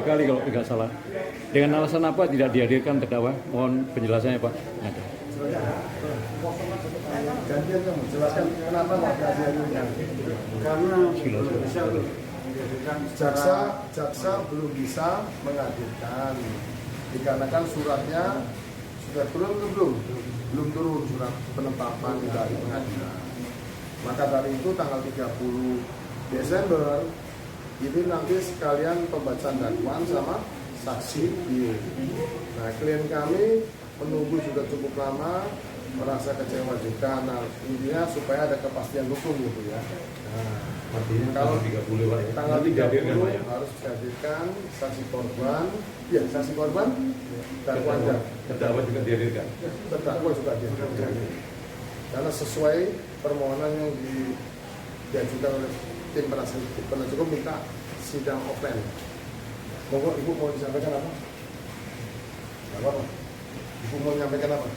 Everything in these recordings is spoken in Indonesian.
kali kalau tidak salah. Dengan alasan apa tidak dihadirkan terdakwa? Mohon penjelasannya Pak. Ada. Gantian kamu jelaskan kenapa nggak dihadirkan? Karena jaksa belum bisa menghadirkan dikarenakan suratnya sudah turun atau belum turun surat penetapan dari pengadilan. Maka dari itu tanggal 30 Desember ini nanti sekalian pembacaan dakwaan sama saksi bio. Nah, klien kami menunggu sudah cukup lama, merasa kecewa juga. Nah, intinya supaya ada kepastian hukum gitu ya. Nah, kalau 30 Pak, tanggal 30 harus dihadirkan saksi korban. Ya, saksi korban terdakwa juga dihadirkan. Terdakwa juga dihadirkan. Karena sesuai permohonan yang diajukan oleh tim penasihat hukum minta sidang offline. Monggo Ibu mau disampaikan apa? Apa? Ibu mau menyampaikan apa?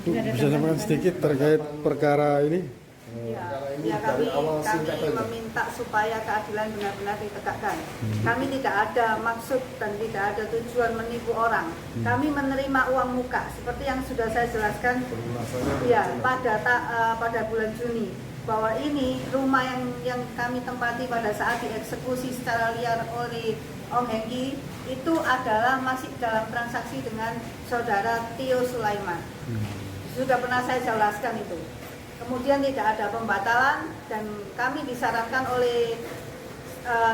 Bisa sampaikan sedikit terkait perkara ini? Ya, kami meminta supaya keadilan benar-benar ditegakkan. Kami tidak ada maksud dan tidak ada tujuan menipu orang. Kami menerima uang muka seperti yang sudah saya jelaskan ya pada bulan Juni, bahwa ini rumah yang kami tempati pada saat dieksekusi secara liar oleh Om Hengki itu adalah masih dalam transaksi dengan saudara Tio Sulaiman. Sudah pernah saya jelaskan itu. Kemudian tidak ada pembatalan dan kami disarankan oleh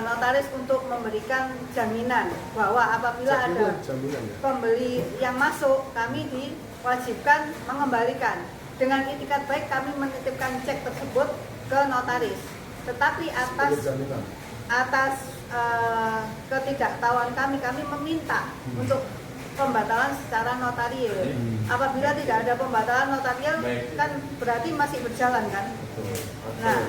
notaris untuk memberikan jaminan bahwa apabila ada pembeli yang masuk, kami diwajibkan mengembalikan. Dengan itikat baik kami menitipkan cek tersebut ke notaris. Tetapi atas ketidaktahuan kami meminta untuk pembatalan secara notarial. Apabila tidak ada pembatalan notarial, kan berarti masih berjalan kan? Nah,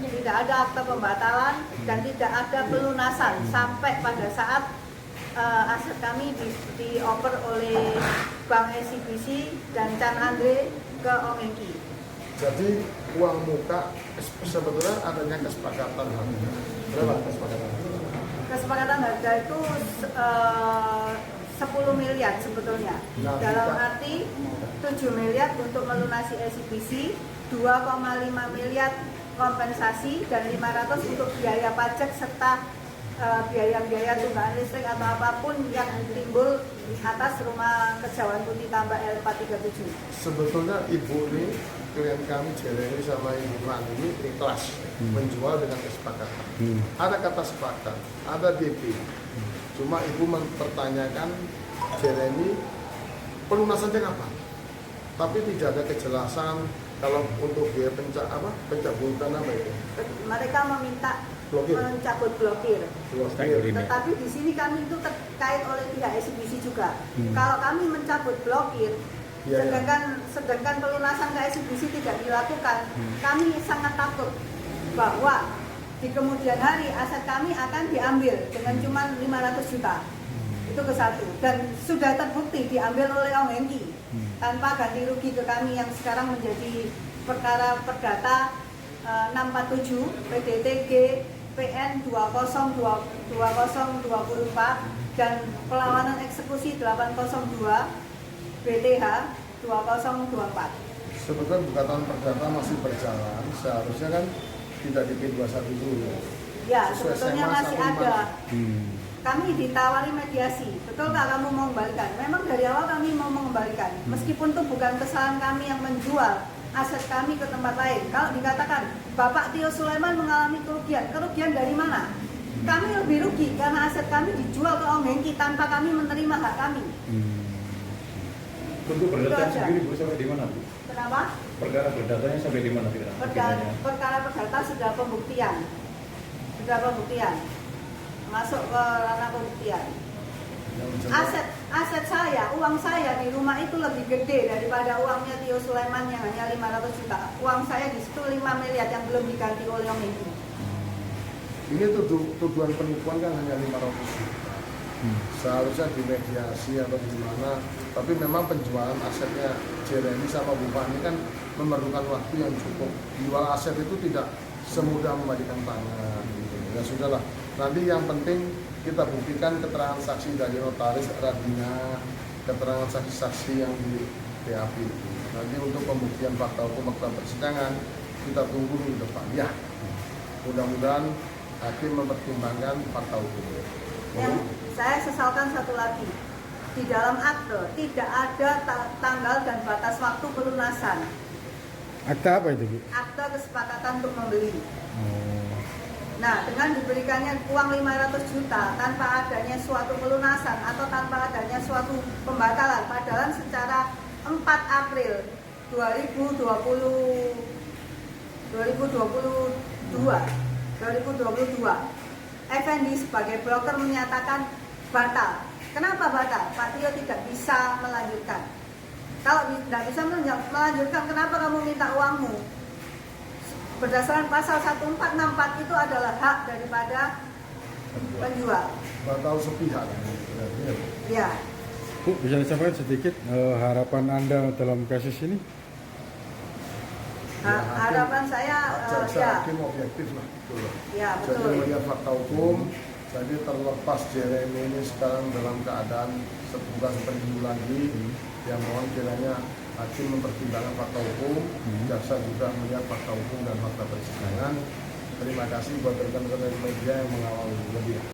tidak ada akte pembatalan dan tidak ada pelunasan sampai pada saat aset kami dioper oleh Bank SCBC dan Chan Andre ke Om Hengki. Jadi uang muka sebetulnya adanya kesepakatan. Berapa kesepakatan? Kesepakatan harga itu 10 miliar sebetulnya. Dalam arti 7 miliar untuk melunasi SCBC, 2,5 miliar kompensasi dan 500 untuk biaya pajak serta biaya-biaya tunggakan listrik atau apapun yang timbul atas rumah Kejauhan Putih tambah L437. Sebetulnya Ibu ini, klien kami Jeremy sama Ibu Rani ini ikhlas menjual dengan kesepakatan. Ada kata sepakat, ada DP. Cuma Ibu mempertanyakan Jeremy pelunasannya kapan? Tapi tidak ada kejelasan kalau untuk biaya pencabutan apa itu? Mereka meminta mencabut blokir. Tetapi di sini kami itu terkait oleh pihak SCBC juga. Kalau kami mencabut blokir, sedangkan pelunasan ke SCBC tidak dilakukan, kami sangat takut bahwa di kemudian hari aset kami akan diambil dengan cuma 500 juta. Itu ke satu. Dan sudah terbukti diambil oleh Om Hengki tanpa ganti rugi ke kami yang sekarang menjadi perkara perdata 647 PDTG PN 2024 dan perlawanan eksekusi 802 BTH 2024. Sebetulnya gugatan perdata masih berjalan, seharusnya kan tidak di P21 dulu. Ya, sebetulnya masih ada. Kami ditawari mediasi, betul nggak kamu mau mengembalikan? Memang dari awal kami mau mengembalikan, meskipun itu bukan kesalahan kami yang menjual aset kami ke tempat lain. Kalau dikatakan Bapak Tio Sulaiman mengalami kerugian dari mana? Kami lebih rugi karena aset kami dijual ke Om Hengki tanpa kami menerima hak kami. Untuk perdata sendiri Bu sampai di mana Bu? Kenapa? Perkara perdatanya sampai di mana tidak? Perkara perdata sudah pembuktian, masuk ke ranah pembuktian. Aset saya, uang saya di rumah itu lebih gede daripada uangnya Tio Sulaiman yang hanya 500 juta. Uang saya di situ 5 miliar yang belum diganti oleh Om Hengki. Ini tuduhan penipuan kan hanya 500 juta. Seharusnya dimediasi atau gimana, tapi memang penjualan asetnya Jeremy sama Bu Fani kan memerlukan waktu yang cukup. Jual aset itu tidak semudah membalikan tangan gitu. Ya sudahlah, nanti yang penting kita buktikan keterangan saksi dari notaris Radina, keterangan saksi-saksi yang di BAP itu. Nanti untuk pembuktian fakta hukum fakta persidangan kita tunggu minggu depan ya. Mudah-mudahan hakim mempertimbangkan fakta hukum. Yang saya sesalkan satu lagi, di dalam akte tidak ada tanggal dan batas waktu pelunasan. Akta apa itu, Bu? Akte kesepakatan untuk membeli. Oh. Nah, dengan diberikannya uang 500 juta tanpa adanya suatu pelunasan atau tanpa adanya suatu pembatalan, padahal secara 4 April 2022, Effendi sebagai broker menyatakan batal. Kenapa batal? Pak Tio tidak bisa melanjutkan. Kalau tidak bisa melanjutkan, kenapa kamu minta uangmu? Berdasarkan pasal 1464 itu adalah hak daripada penjual. Batal sepihak. Ya. Bu, bisa disampaikan sedikit harapan Anda dalam kasus ini? Harapan saya ya. Hakim objektif lah. Betul. Ya, Jadi betul. melihat fakta hukum, jadi terlepas Jeremy ini sekarang dalam keadaan sebulan seminggu lagi, yang mohon kiranya hakim mempertimbangkan fakta hukum, jaksa juga melihat fakta hukum dan fakta persidangan. Terima kasih buat rekan-rekan media yang mengawal lebih.